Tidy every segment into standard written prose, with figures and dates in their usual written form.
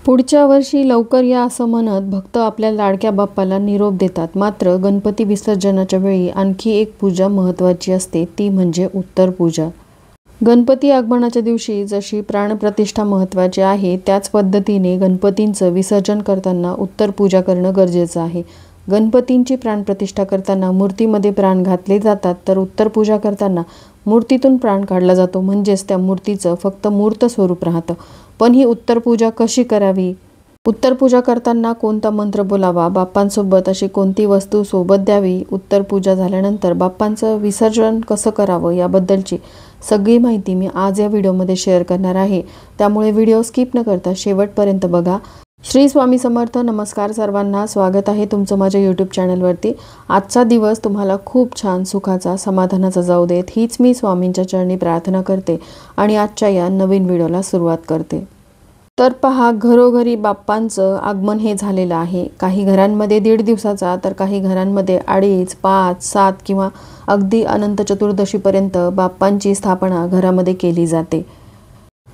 पुढच्या वर्षी लवकर या असं म्हणत भक्त आपल्या लाडक्या बाप्पाला निरोप देतात. मात्र गणपती विसर्जनाच्या वेळी आणखी एक पूजा महत्त्वाची असते, ती म्हणजे उत्तर पूजा. गणपती आगमनाच्या दिवशी जशी प्राणप्रतिष्ठा महत्त्वाची आहे, त्याच पद्धतीने गणपतींचं विसर्जन करताना उत्तर पूजा करणं गरजेचं आहे. गणपतींची प्राणप्रतिष्ठा करताना मूर्तीमध्ये प्राण घातले जातात, तर उत्तर पूजा करताना मूर्तीतून प्राण काढला जातो. म्हणजेच त्या मूर्तीचं फक्त मूर्त स्वरूप राहतं. पण ही उत्तर पूजा कशी करावी, उत्तर पूजा करताना कोणता मंत्र बोलावा, बाप्पांसोबत अशी कोणती वस्तू सोबत द्यावी, उत्तर पूजा झाल्यानंतर बाप्पांचं विसर्जन कसं करावं, याबद्दलची सगळी माहिती मी आज या व्हिडिओमध्ये शेअर करणार आहे. त्यामुळे व्हिडिओ स्किप न करता शेवटपर्यंत बघा. श्री स्वामी समर्थ. नमस्कार सर्वांना, स्वागत आहे तुमचं माझ्या यूट्यूब चॅनलवरती. आजचा दिवस तुम्हाला खूप छान, सुखाचा, समाधानाचा जाऊ देत, हीच मी स्वामींच्या चरणी प्रार्थना करते आणि आजच्या या नवीन व्हिडिओला सुरुवात करते. तर पहा, घरोघरी बाप्पांचं आगमन हे झालेलं आहे. काही घरांमध्ये 1.5 दिवसाचा, तर काही घरांमध्ये 2.5, 5, 7 किंवा अगदी अनंत चतुर्दशीपर्यंत बाप्पांची स्थापना घरामध्ये केली जाते.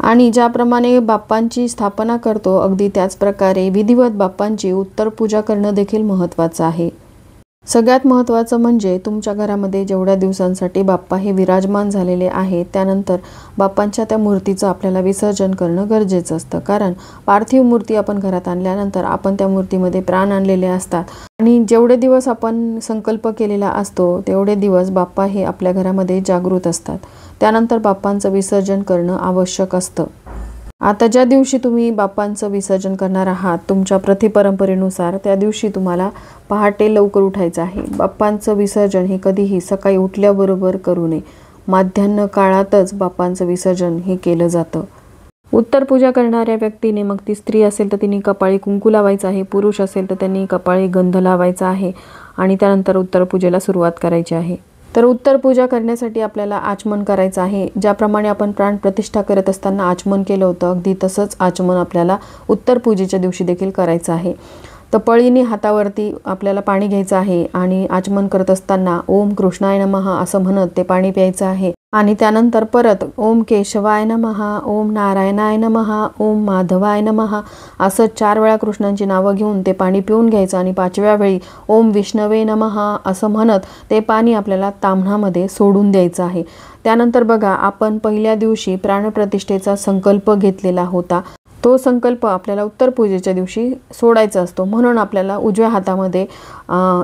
आणि ज्याप्रमाणे बाप्पांची स्थापना करतो, अगदी त्याच प्रकारे विधिवत बाप्पांची उत्तर पूजा करणं देखील महत्त्वाचं आहे. सगळ्यात महत्त्वाचं म्हणजे तुमच्या घरामध्ये जेवढ्या दिवसांसाठी बाप्पा हे विराजमान झालेले आहेत, त्यानंतर बाप्पांच्या त्या मूर्तीचं आपल्याला विसर्जन करणं गरजेचं असतं. कारण पार्थिव मूर्ती आपण घरात आणल्यानंतर आपण त्या मूर्तीमध्ये प्राण आणलेले असतात आणि जेवढे दिवस आपण संकल्प केलेला असतो, तेवढे दिवस बाप्पा हे आपल्या घरामध्ये जागृत असतात. त्यानंतर बाप्पांचं विसर्जन करणं आवश्यक असतं. आता ज्या दिवशी तुम्ही बाप्पांचं विसर्जन करणार आहात, तुमच्या प्रथेपरंपरेनुसार त्या दिवशी तुम्हाला पहाटे लवकर उठायचं आहे. बाप्पांचं विसर्जन हे कधीही सकाळी उठल्याबरोबर करू नये. माध्यान्ह काळातच बाप्पांचं विसर्जन हे केलं जातं. उत्तर पूजा करणाऱ्या व्यक्तीने, मग ती स्त्री असेल तर तिने कपाळी कुंकू लावायचं आहे, पुरुष असेल तर त्यांनी कपाळी गंध लावायचा आहे आणि त्यानंतर उत्तर पूजेला सुरुवात करायची आहे. तर उत्तर पूजा करण्यासाठी आपल्याला आचमन करायचं आहे. ज्याप्रमाणे आपण प्राण प्रतिष्ठा करत असताना आचमन केलं होतं, अगदी तसंच आचमन आपल्याला उत्तर पूजेच्या दिवशी देखील करायचं आहे. तर पळीने हातावरती आपल्याला पाणी घ्यायचं आहे आणि आचमन करत असताना ओम कृष्णाय नमः असं म्हणत ते पाणी प्यायचं आहे. आणि त्यानंतर परत ओम केशवाय नमः, ओम नारायणाय नमः, ओम माधवाय नमः असं 4 वेळा कृष्णांची नावं घेऊन ते पाणी पिऊन घ्यायचं. आणि 5व्या वेळी ओम विष्णवे नमः असं म्हणत ते पाणी आपल्याला ताम्हणामध्ये सोडून द्यायचं आहे. त्यानंतर बघा, आपण पहिल्या दिवशी प्राणप्रतिष्ठेचा संकल्प घेतलेला होता. तो संकल्प आपल्याला उत्तर पूजेच्या दिवशी सोडायचा असतो. म्हणून आपल्याला उजव्या हातामध्ये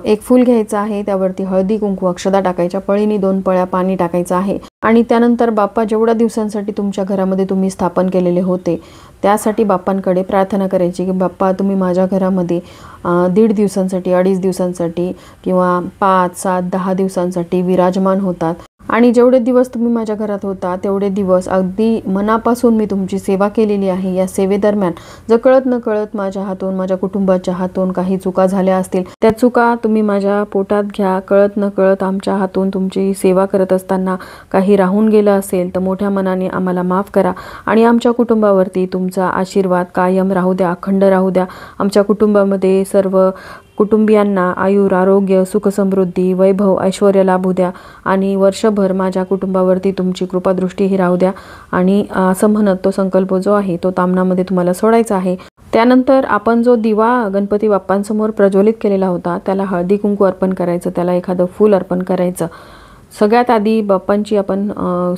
एक फूल घ्यायचं आहे, त्यावरती हळदी कुंकू अक्षदा टाकायच्या, पळीनी 2 पळ्या पाणी टाकायचं आहे. आणि त्यानंतर बाप्पा जेवढ्या दिवसांसाठी तुमच्या घरामध्ये तुम्ही स्थापन केलेले होते, त्यासाठी बाप्पांकडे प्रार्थना करायची की बाप्पा, तुम्ही माझ्या घरामध्ये 1.5 दिवसांसाठी, 2.5 दिवसांसाठी किंवा 5, 7, 10 दिवसांसाठी विराजमान होतात. आणि जेवढे दिवस तुम्ही माझ्या घरात होता, तेवढे दिवस अगदी मनापासून मी तुमची सेवा केलेली आहे. या सेवेदरम्यान जर कळत न कळत माझ्या हातून, माझ्या कुटुंबाच्या हातून काही चुका झाल्या असतील, त्या चुका तुम्ही माझ्या पोटात घ्या. कळत न कळत आमच्या हातून तुमची सेवा करत असताना काही राहून गेलं असेल तर मोठ्या मनाने आम्हाला माफ करा आणि आमच्या कुटुंबावरती तुमचा आशीर्वाद कायम राहू द्या, अखंड राहू द्या. आमच्या कुटुंबामध्ये सर्व कुटुंबियांना आयुर, आरोग्य, सुख, समृद्धी, वैभव, ऐश्वर्य लाभू द्या आणि वर्षभर माझ्या कुटुंबावरती तुमची कृपादृष्टीही राहू द्या. आणि असं म्हणत तो संकल्प जो आहे तो ताम्हणामध्ये तुम्हाला सोडायचा आहे. त्यानंतर आपण जो दिवा गणपती बाप्पांसमोर प्रज्वलित केलेला होता, त्याला हळदी कुंकू अर्पण करायचं, त्याला एखादं फूल अर्पण करायचं. सगळ्यात आधी बाप्पांची आपण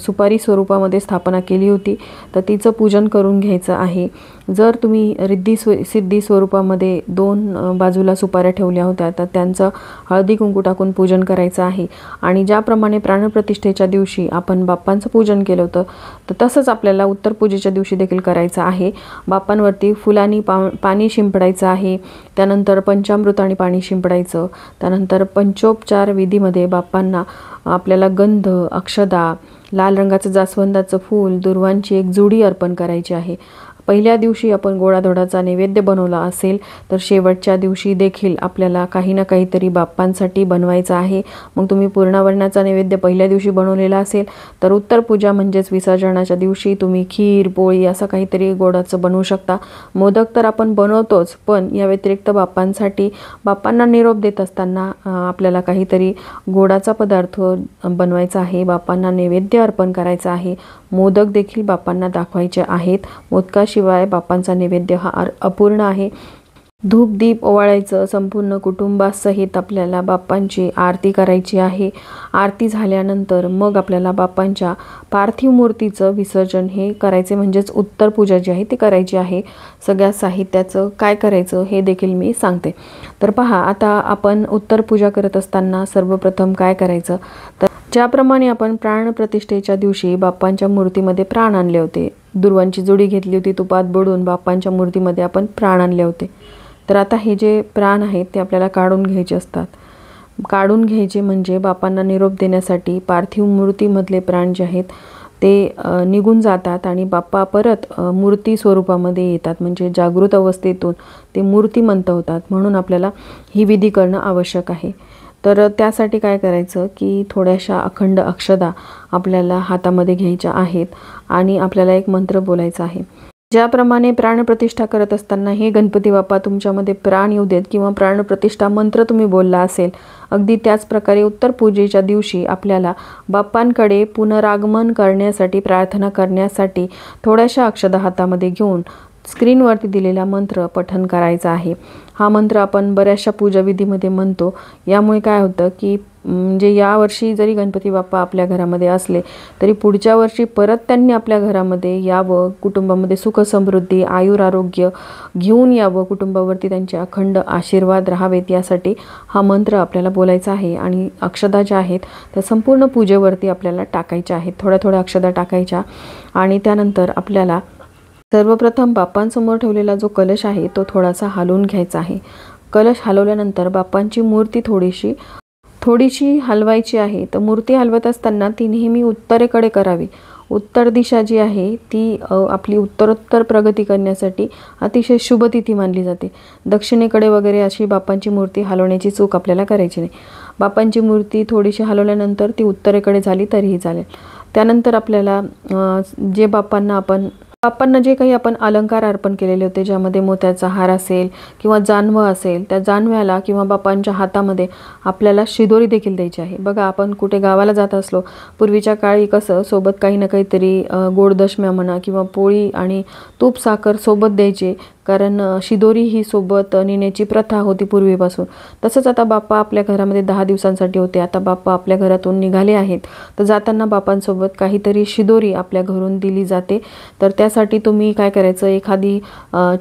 सुपारी स्वरूपामध्ये स्थापना केली होती, तर तिचं पूजन करून घ्यायचं आहे. जर तुम्ही रिद्धी सिद्धी स्वरूपामध्ये 2 बाजूला सुपाऱ्या ठेवल्या होत्या, तर त्यांचं हळदी कुंकू टाकून पूजन करायचं आहे. आणि ज्याप्रमाणे प्राणप्रतिष्ठेच्या दिवशी आपण बाप्पांचं पूजन केलं होतं, तर तसंच आपल्याला उत्तर पूजेच्या दिवशी देखील करायचं आहे. बाप्पांवरती फुलांनी पाणी शिंपडायचं आहे. त्यानंतर पंचामृताने पाणी शिंपडायचं. त्यानंतर पंचोपचार विधीमध्ये बाप्पांना आपल्याला गंध, अक्षदा, लाल रंगाचं जास्वंदाचं फूल, दुर्वांची एक जुडी अर्पण करायची आहे. पहिल्या दिवशी आपण गोडाधोडाचा नैवेद्य बनवला असेल, तर शेवटच्या दिवशी देखील आपल्याला काही ना काहीतरी बाप्पांसाठी बनवायचं आहे. मग तुम्ही पूर्णावरणाचा नैवेद्य पहिल्या दिवशी बनवलेला असेल, तर उत्तर पूजा म्हणजेच विसर्जनाच्या दिवशी तुम्ही खीर, पोळी असं काहीतरी गोडाचं बनवू शकता. मोदक तर आपण बनवतोच, पण या व्यतिरिक्त बाप्पांसाठी, बाप्पांना निरोप देत असताना आपल्याला काहीतरी गोडाचा पदार्थ बनवायचा आहे. बाप्पांना नैवेद्य अर्पण करायचा आहे. मोदक देखील बाप्पांना दाखवायचे आहेत. मोदकाशी केल्याशिवाय बाप्पांचा नैवेद्य हा अपूर्ण आहे. धूप दीप ओवाळायचं, संपूर्ण कुटुंबासहित आपल्याला बाप्पांची आरती करायची आहे. आरती झाल्यानंतर मग आपल्याला बाप्पांच्या पार्थिव मूर्तीचं विसर्जन हे करायचे, म्हणजेच उत्तर पूजा जी आहे ती करायची आहे. सगळ्या साहित्याचं काय करायचं हे देखील मी सांगते. तर पहा, आता आपण उत्तर पूजा करत असताना सर्वप्रथम काय करायचं, तर ज्याप्रमाणे आपण प्राणप्रतिष्ठेच्या दिवशी बाप्पांच्या मूर्तीमध्ये प्राण आणले होते, दुर्वांची जोडी घेतली होती, तुपात बुडवून बाप्पांच्या मूर्तीमध्ये आपण प्राण आणले होते. तर आता हे जे प्राण आहेत ते आपल्याला काढून घ्यायचे असतात. काढून घ्यायचे म्हणजे बाप्पांना निरोप देण्यासाठी पार्थिव मूर्तीमधले प्राण जे आहेत ते निघून जातात आणि बाप्पा परत मूर्ती स्वरूपामध्ये येतात, म्हणजे जागृत अवस्थेतून ते मूर्तिमंत होतात. म्हणून आपल्याला ही विधी करणं आवश्यक आहे. तर त्यासाठी काय करायचं की थोड्याशा अखंड अक्षदा आपल्याला हातामध्ये घ्यायच्या आहेत आणि आपल्याला एक मंत्र बोलायचा आहे. ज्याप्रमाणे प्राणप्रतिष्ठा करत असताना हे गणपती बाप्पा तुमच्यामध्ये प्राण येऊ देत किंवा प्राणप्रतिष्ठा मंत्र तुम्ही बोलला असेल, अगदी त्याच प्रकारे उत्तर पूजेच्या दिवशी आपल्याला बाप्पांकडे पुनरागमन करण्यासाठी, प्रार्थना करण्यासाठी थोड्याशा अक्षदा हातामध्ये घेऊन स्क्रीनवरती दिलेला मंत्र पठण करायचा आहे. हा मंत्र आपण बऱ्याचशा पूजाविधीमध्ये म्हणतो. यामुळे काय होतं की म्हणजे यावर्षी जरी गणपती बाप्पा आपल्या घरामध्ये असले तरी पुढच्या वर्षी परत त्यांनी आपल्या घरामध्ये यावं, कुटुंबामध्ये सुख समृद्धी आयुर आरोग्य घेऊन यावं, कुटुंबावरती त्यांचे अखंड आशीर्वाद राहावेत, यासाठी हा मंत्र आपल्याला बोलायचा आहे. आणि अक्षदा ज्या आहेत त्या संपूर्ण पूजेवरती आपल्याला टाकायच्या आहेत. थोड्या थोड्या अक्षदा टाकायच्या आणि त्यानंतर आपल्याला सर्वप्रथम बाप्पांसमोर ठेवलेला जो कलश आहे तो थोडासा हलवून घ्यायचा आहे. कलश हलवल्यानंतर बाप्पांची मूर्ती थोडीशी हलवायची आहे. तर मूर्ती हलवत असताना ती नेहमी उत्तरेकडे करावी. उत्तर दिशा जी आहे ती आपली उत्तरोत्तर प्रगती करण्यासाठी अतिशय शुभ तिथी मानली जाते. दक्षिणेकडे वगैरे अशी बाप्पांची मूर्ती हलवण्याची चूक आपल्याला करायची नाही. बाप्पांची मूर्ती थोडीशी हलवल्यानंतर ती उत्तरेकडे झाली तरीही चालेल. त्यानंतर आपल्याला जे बाप्पांना जे काही आपण अलंकार अर्पण केलेले होते, ज्यामध्ये मोत्याचा हार असेल किंवा जानवं असेल, त्या जानव्याला किंवा बाप्पांच्या हातामध्ये आपल्याला शिदोरी देखील द्यायची आहे. बघा, आपण कुठे गावाला जात असलो, पूर्वीच्या काळी कसं सोबत काही ना काहीतरी गोड दशम्या म्हणा किंवा पोळी आणि तूप साखर सोबत द्यायचे, कारण शिदोरी ही सोबत नेण्याची प्रथा होती पूर्वीपासून. तसंच आता बाप्पा आपल्या घरामध्ये 10 दिवसांसाठी होते. आता बाप्पा आपल्या घरातून निघाले आहेत, तर जाताना बाप्पांसोबत काहीतरी शिदोरी आपल्या घरून दिली जाते. तर त्यासाठी तुम्ही काय करायचं, एखादी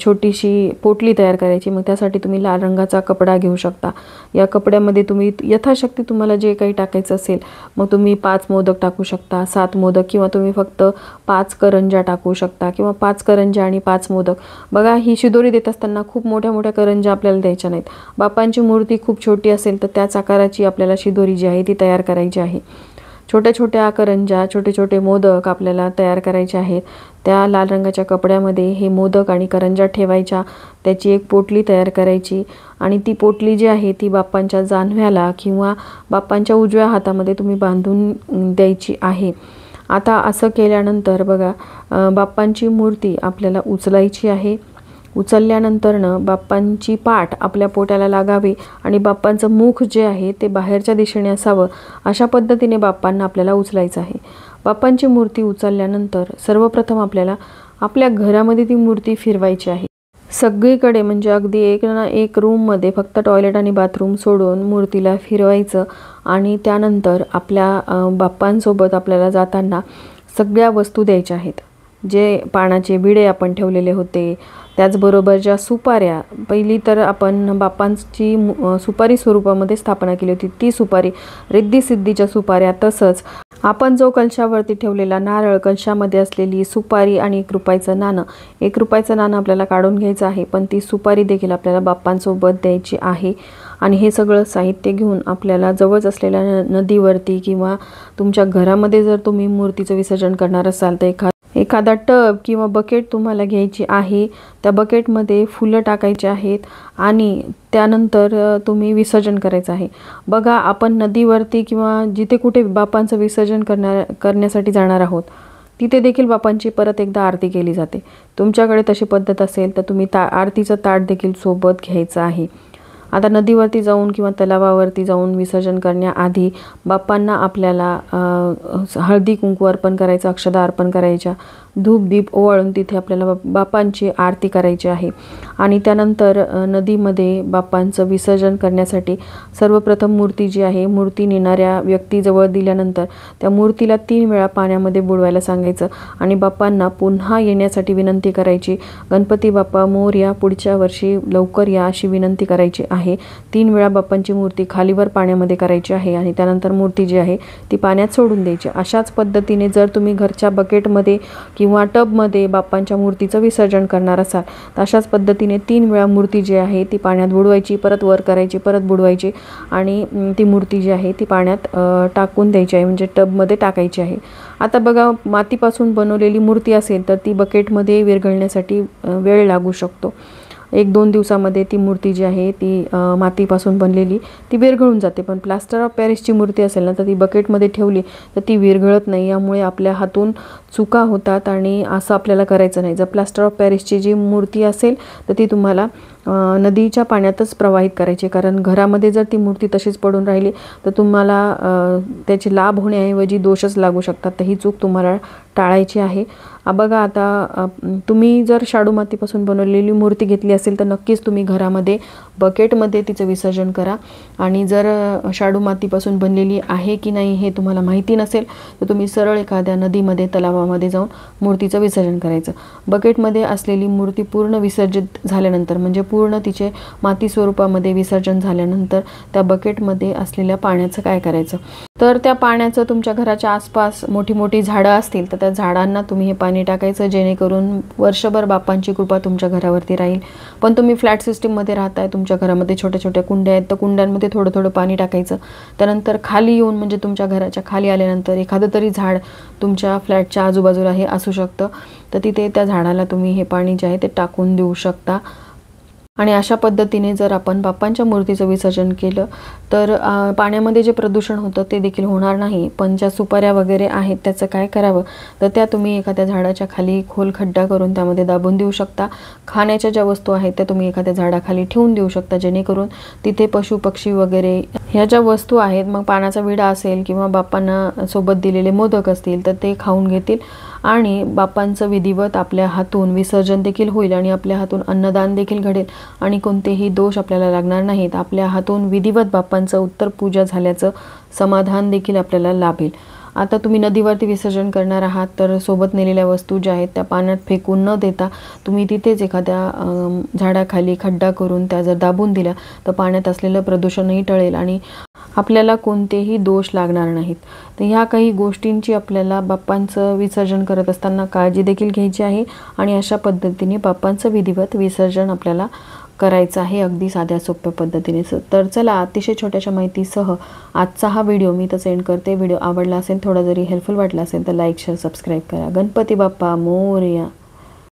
छोटीशी पोटली तयार करायची. मग त्यासाठी तुम्ही लाल रंगाचा कपडा घेऊ शकता. या कपड्यामध्ये तुम्ही यथाशक्ती तुम्हाला जे काही टाकायचं असेल, मग तुम्ही 5 मोदक टाकू शकता, 7 मोदक, किंवा तुम्ही फक्त 5 करंज्या टाकू शकता, किंवा 5 करंज्या आणि 5 मोदक. बघा, ही शिदोरी देत असताना खूप मोठ्या मोठ्या करंज्या आपल्याला द्यायच्या नाहीत. बाप्पांची मूर्ती खूप छोटी असेल तर त्याच आकाराची आपल्याला शिदोरी जी आहे ती तयार करायची आहे. छोट्या छोट्या करंज्या, छोटे छोटे मोदक आपल्याला तयार करायचे आहेत. त्या लाल रंगाच्या कपड्यामध्ये हे मोदक आणि करंज्या ठेवायच्या, त्याची एक पोटली तयार करायची आणि ती पोटली जी आहे ती बाप्पांच्या जानव्याला किंवा बाप्पांच्या उजव्या हातामध्ये तुम्ही बांधून द्यायची आहे. आता असं केल्यानंतर बघा, बाप्पांची मूर्ती आपल्याला उचलायची आहे. उचलल्यानंतरनं बाप्पांची पाठ आपल्या पोटाला लागावी आणि बाप्पांचं मुख जे आहे ते बाहेरच्या दिशेने असावं, अशा पद्धतीने बाप्पांना आपल्याला उचलायचं आहे. बाप्पांची मूर्ती उचलल्यानंतर सर्वप्रथम आपल्याला आपल्या घरामध्ये ती मूर्ती फिरवायची आहे. सगळीकडे, म्हणजे अगदी एक ना एक रूममध्ये फक्त टॉयलेट आणि बाथरूम सोडून मूर्तीला फिरवायचं. आणि त्यानंतर आपल्या बाप्पांसोबत आपल्याला जाताना सगळ्या वस्तू द्यायच्या आहेत. जे पानाचे विडे आपण ठेवलेले होते, त्याचबरोबर ज्या सुपाऱ्या, पहिली तर आपण बाप्पांची सुपारी स्वरूपामध्ये स्थापना केली होती, ती सुपारी, रिद्धी-सिद्धीच्या सुपाऱ्या, तसंच आपण जो कलशावरती ठेवलेला नारळ, कलशामध्ये असलेली सुपारी आणि 1 रुपयाचं नाणं. 1 रुपयाचं नाणं आपल्याला काढून घ्यायचं आहे, पण ती सुपारी देखील आपल्याला बाप्पांसोबत द्यायची आहे. आणि हे सगळं साहित्य घेऊन आपल्याला जवळच असलेल्या नदीवरती किंवा तुमच्या घरामध्ये जर तुम्ही मूर्तीचं विसर्जन करणार असाल तर एखादा टब किंवा बकेट तुम्हाला घ्यायची आहे. त्या बकेटमध्ये फुलं टाकायची आहेत आणि त्यानंतर तुम्ही विसर्जन करायचं आहे. बघा, आपण नदीवरती किंवा जिथे कुठे बाप्पांचं विसर्जन करण्यासाठी जाणार आहोत, तिथे देखील बाप्पांची परत एकदा आरती केली जाते. तुमच्याकडे तशी पद्धत असेल तर तुम्ही आरतीचं ताट देखील सोबत घ्यायचं आहे. आता नदीवरती जाऊन किंवा तलावावरती जाऊन विसर्जन करण्याआधी बाप्पांना आपल्याला हळदी कुंकू अर्पण करायचं, अक्षदा अर्पण करायच्या. धूप दीप ओवाळून तिथे आपल्याला बाप्पांची आरती करायची आहे। आणि त्यानंतर नदीमध्ये बाप्पांचं विसर्जन करण्यासाठी सर्वप्रथम मूर्ती जी आहे, मूर्ती नेणाऱ्या व्यक्तीजवळ दिल्यानंतर त्या मूर्तीला 3 वेळा पाण्यामध्ये बुडवायला सांगायचं आणि बाप्पांना पुन्हा येण्यासाठी विनंती करायची। गणपती बाप्पा मोरया, पुढच्या वर्षी लवकर या अशी विनंती करायची आहे। 3 वेळा बाप्पांची मूर्ती खालीवर पाण्यामध्ये करायची आहे आणि त्यानंतर मूर्ती जी आहे ती पाण्यात सोडून द्यायची। अशाच पद्धतीने जर तुम्ही घरच्या बकेटमध्ये किंवा टबमध्ये बाप्पांच्या मूर्तीचं विसर्जन करणार असाल तर अशाच पद्धतीने 3 वेळा मूर्ती जी आहे ती पाण्यात बुडवायची, परत वर करायची, परत बुडवायची आणि ती मूर्ती जी आहे ती पाण्यात टाकून द्यायची आहे, म्हणजे टबमध्ये टाकायची आहे। आता बघा, मातीपासून बनवलेली मूर्ती असेल तर ती बकेटमध्ये विरघळण्यासाठी वेळ लागू शकतो। 1-2 दिवसामध्ये ती मूर्ती जी आहे ती मातीपासून बनलेली ती विरघळून जाते। पण प्लास्टर ऑफ पॅरिसची मूर्ती असेल ना तर ती बकेटमध्ये ठेवली तर ती विरघळत नाही, यामुळे आपल्या हातून चुका होतात आणि असं आपल्याला करायचं नाही। जर प्लास्टर ऑफ पॅरिसची जी मूर्ती असेल तर ती तुम्हाला नदीच्या पाण्यातच प्रवाहित करायची, कारण घरामध्ये जर ती मूर्ती तशीच पडून राहिली तर तुम्हाला त्याची लाभ होण्याऐवजी दोषच लागू शकतात। तर ही चूक तुम्हाला टाळायची आहे। बघा, आता तुम्ही जर शाडू मातीपासून बनवलेली मूर्ती घेतली असेल तर नक्कीच तुम्ही घरामध्ये बकेटमध्ये तिचं विसर्जन करा। आणि जर शाडू मातीपासून बनलेली आहे की नाही हे तुम्हाला माहिती नसेल तर तुम्ही सरळ एखाद्या नदीमध्ये, तलावामध्ये जाऊन मूर्तीचं विसर्जन करायचं। बकेटमध्ये असलेली मूर्ती पूर्ण विसर्जित झाल्यानंतर, म्हणजे पूर्ण तिचे माती स्वरूपामध्ये विसर्जन झाल्यानंतर त्या बकेटमध्ये असलेल्या पाण्याचं काय करायचं, तर त्या पाण्याचं तुमच्या घराच्या आसपास मोठी मोठी झाडं असतील तर त्या झाडांना तुम्ही हे पाणी टाकायचं, जेणेकरून वर्षभर बाप्पांची कृपा तुमच्या घरावरती राहील। पण तुम्ही फ्लॅट सिस्टीममध्ये राहताय, तुमच्या घरामध्ये छोट्या छोट्या कुंड्या आहेत तर कुंड्यांमध्ये थोडं थोडं पाणी टाकायचं। त्यानंतर खाली येऊन, म्हणजे तुमच्या घराच्या खाली आल्यानंतर एखादं तरी झाड तुमच्या फ्लॅटच्या आजूबाजूला हे असू शकतं, तर तिथे त्या झाडाला तुम्ही हे पाणी जे आहे ते टाकून देऊ शकता। आणि अशा पद्धतीने जर आपण बाप्पांच्या मूर्तीचं विसर्जन केलं तर पाण्यामध्ये जे प्रदूषण होतं ते देखील होणार नाही। पण ज्या सुपाऱ्या वगैरे आहेत त्याचं काय करावं, तर त्या तुम्ही एखाद्या झाडाच्या खाली खोल खड्डा करून त्यामध्ये दाबून देऊ शकता। खाण्याच्या ज्या वस्तू आहेत त्या तुम्ही एखाद्या झाडाखाली ठेवून देऊ शकता, जेणेकरून तिथे पशु पक्षी वगैरे ह्या ज्या वस्तू आहेत, मग पानाचा विडा असेल किंवा बाप्पांना सोबत दिलेले मोदक असतील तर ते खाऊन घेतील आणि बाप्पांचं विधिवत आपल्या हातून विसर्जन देखील होईल आणि आपल्या हातून अन्नदान देखील घडेल आणि कोणतेही दोष आपल्याला लागणार नाहीत। आपल्या हातून विधिवत बाप्पांचं उत्तर पूजा झाल्याचं समाधान देखील आपल्याला लाभेल। आता तुम्ही नदीवरती विसर्जन करणार आहात तर सोबत नेलेल्या वस्तू ज्या आहेत त्या पाण्यात फेकून न देता तुम्ही तिथेच एखाद्या झाडाखाली खड्डा करून त्या जर दाबून दिल्या तर पाण्यात असलेलं प्रदूषणही टळेल आणि आपल्याला कोणतेही दोष लागणार नाहीत। तर ह्या काही गोष्टींची आपल्याला बाप्पांचं विसर्जन करत असताना काळजी देखील घ्यायची आहे आणि अशा पद्धतीने बाप्पांचं विधिवत विसर्जन आपल्याला करायचं आहे, अगदी साध्या सोप्या पद्धतीने। तर चला, अतिशय छोट्याशा माहितीसह आजचा हा व्हिडिओ मी इथं सेंड करते। व्हिडिओ आवडला असेल, थोडा जरी हेल्पफुल वाटला असेल तर लाईक, शेअर, सबस्क्राईब करा। गणपती बाप्पा मोरया।